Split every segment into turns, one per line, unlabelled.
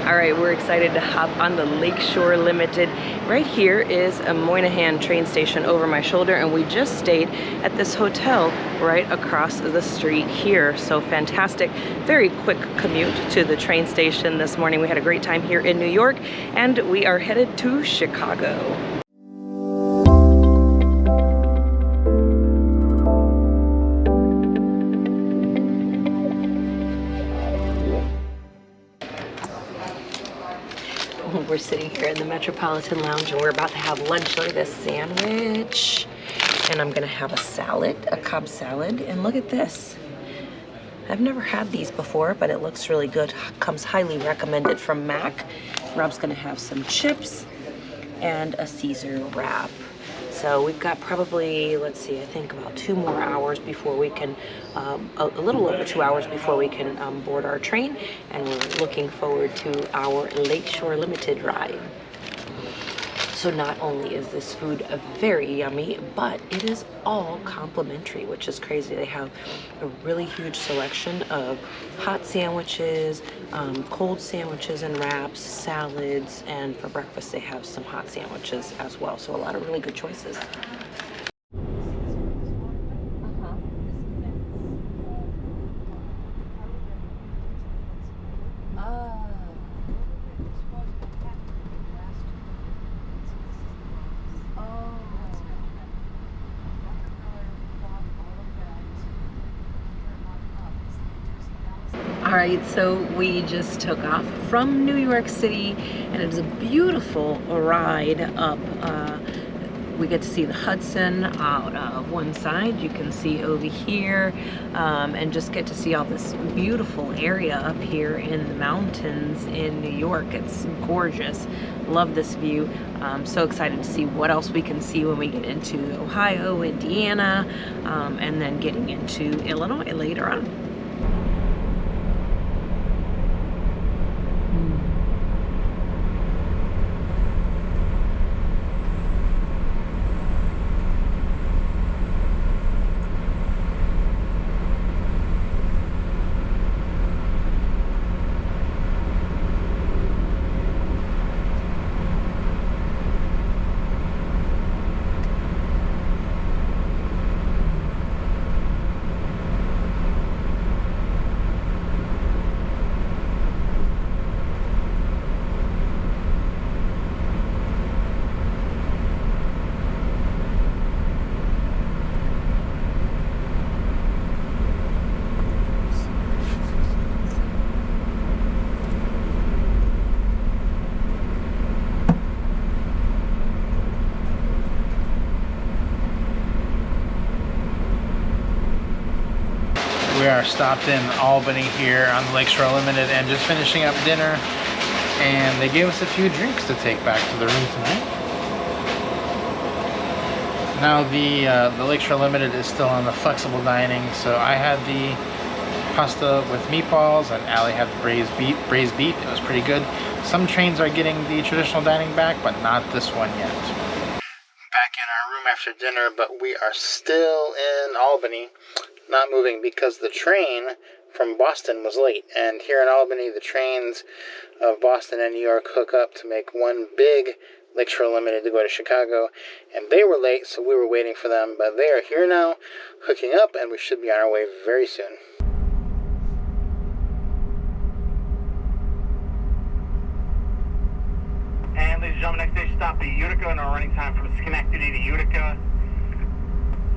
All right, we're excited to hop on the Lake Shore Limited. Right here is a Moynihan train station over my shoulder, and we just stayed at this hotel right across the street here. So fantastic, very quick commute to the train station this morning. We had a great time here in New York, and we are headed to Chicago. We're sitting here in the Metropolitan Lounge and we're about to have lunch. Look at this sandwich. And I'm gonna have a salad, a Cobb salad. And look at this. I've never had these before, but it looks really good. Comes highly recommended from Mac. Rob's gonna have some chips and a Caesar wrap. So we've got probably, let's see, I think about 2 more hours before we can, a little over 2 hours before we can board our train. And we're looking forward to our Lake Shore Limited ride. So not only is this food very yummy, but it is all complimentary, which is crazy. They have a really huge selection of hot sandwiches, cold sandwiches and wraps, salads, and for breakfast they have some hot sandwiches as well. So a lot of really good choices. All right, so we just took off from New York City, and it was a beautiful ride up. We get to see the Hudson out of one side. You can see over here, and just get to see all this beautiful area up here in the mountains in New York. It's gorgeous. Love this view. I'm so excited to see what else we can see when we get into Ohio, Indiana, and then getting into Illinois later on.
We are stopped in Albany here on the Lake Shore Limited and just finishing up dinner, and they gave us a few drinks to take back to the room tonight. Now the Lake Shore Limited is still on the flexible dining, so I had the pasta with meatballs and Allie had the braised beef. It was pretty good. Some trains are getting the traditional dining back, but not this one yet. Back in our room after dinner, but we are still in Albany. Not moving because the train from Boston was late, and here in Albany the trains of Boston and New York hook up to make one big Lake Shore Limited to go to Chicago, and they were late, so we were waiting for them, but they are here now hooking up, and we should be on our way very soon.
And ladies and gentlemen, next station stop the Utica, and our running time from Schenectady to Utica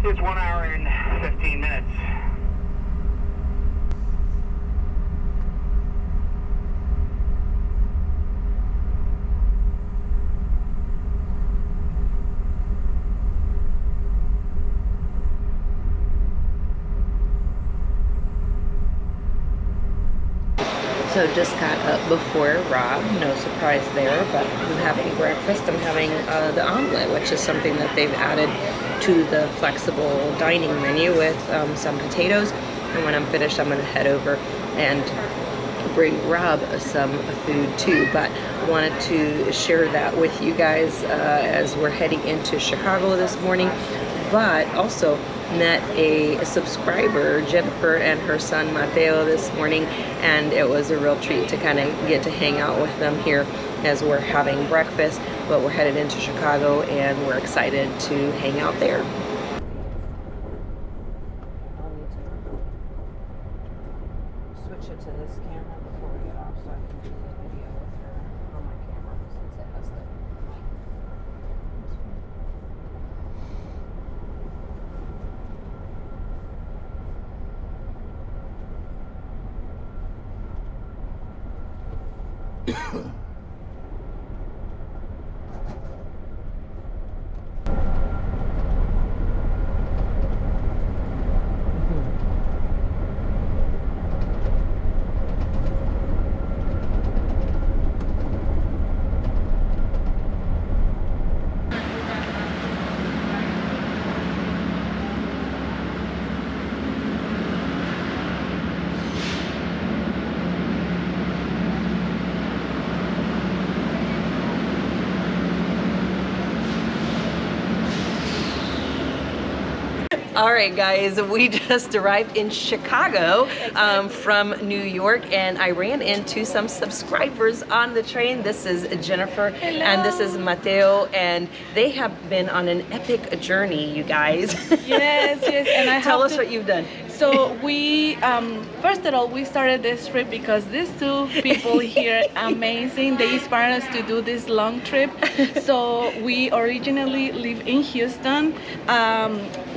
is 1 hour and 15 minutes.
So just got up before Rob, no surprise there, but I'm having breakfast. I'm having the omelet, which is something that they've added to the flexible dining menu with some potatoes. And when I'm finished, I'm going to head over and bring Rob some food too. But I wanted to share that with you guys as we're heading into Chicago this morning. but also met a subscriber, Jennifer, and her son Mateo this morning, and it was a real treat to kind of get to hang out with them here as we're having breakfast. But we're headed into Chicago and we're excited to hang out there. Switch it to this camera before we get off so I can do the video with her on my camera since it has the mic. All right, guys, we just arrived in Chicago from New York, and I ran into some subscribers on the train. This is Jennifer. Hello. And this is Mateo, and they have been on an epic journey, you guys.
Yes, and I
tell us what you've done.
So we, first of all, we started this trip because these two people here, amazing. They inspired us to do this long trip. So we originally live in Houston.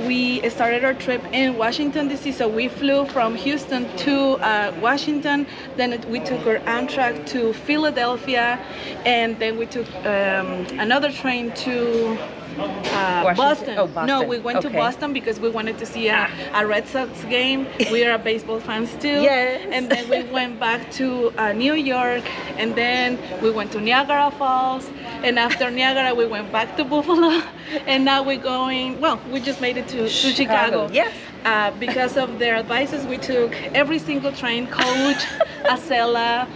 We started our trip in Washington, D.C. So we flew from Houston to Washington. Then we took our Amtrak to Philadelphia. And then we took another train to Boston.
Oh, Boston.
No, we went to Boston because we wanted to see a Red Sox game. We are baseball fans too.
Yes.
And then we went back to New York, and then we went to Niagara Falls, and after Niagara we went back to Buffalo, and now we're going, well, we just made it to Chicago.
Yes.
Because of their advices, we took every single train, coach, Acela,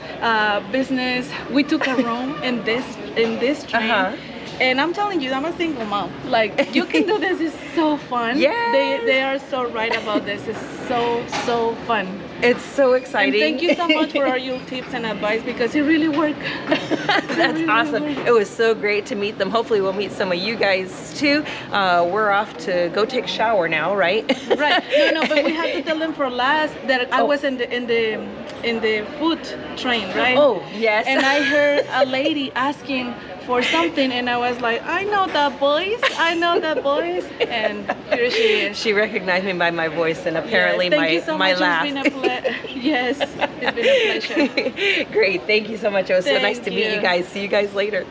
business. We took a room in this train. And I'm telling you, I'm a single mom. Like, you can do this. It's so fun.
Yeah.
They are so right about this. It's so fun.
It's so exciting.
And thank you so much for all your tips and advice because it really worked.
That's really awesome. It was so great to meet them. Hopefully we'll meet some of you guys too. We're off to go take a shower now, right?
Right. No, but we had to tell them for last that I was in the food train, right?
Oh, yes.
And I heard a lady asking for something, and I was like, I know that voice, and here she is.
She recognized me by my voice and apparently
yes, thank you so
my
much.
laugh.
Yes, it's been a pleasure.
Great, thank you so much. It was so nice to meet
you.
you guys. See you guys later.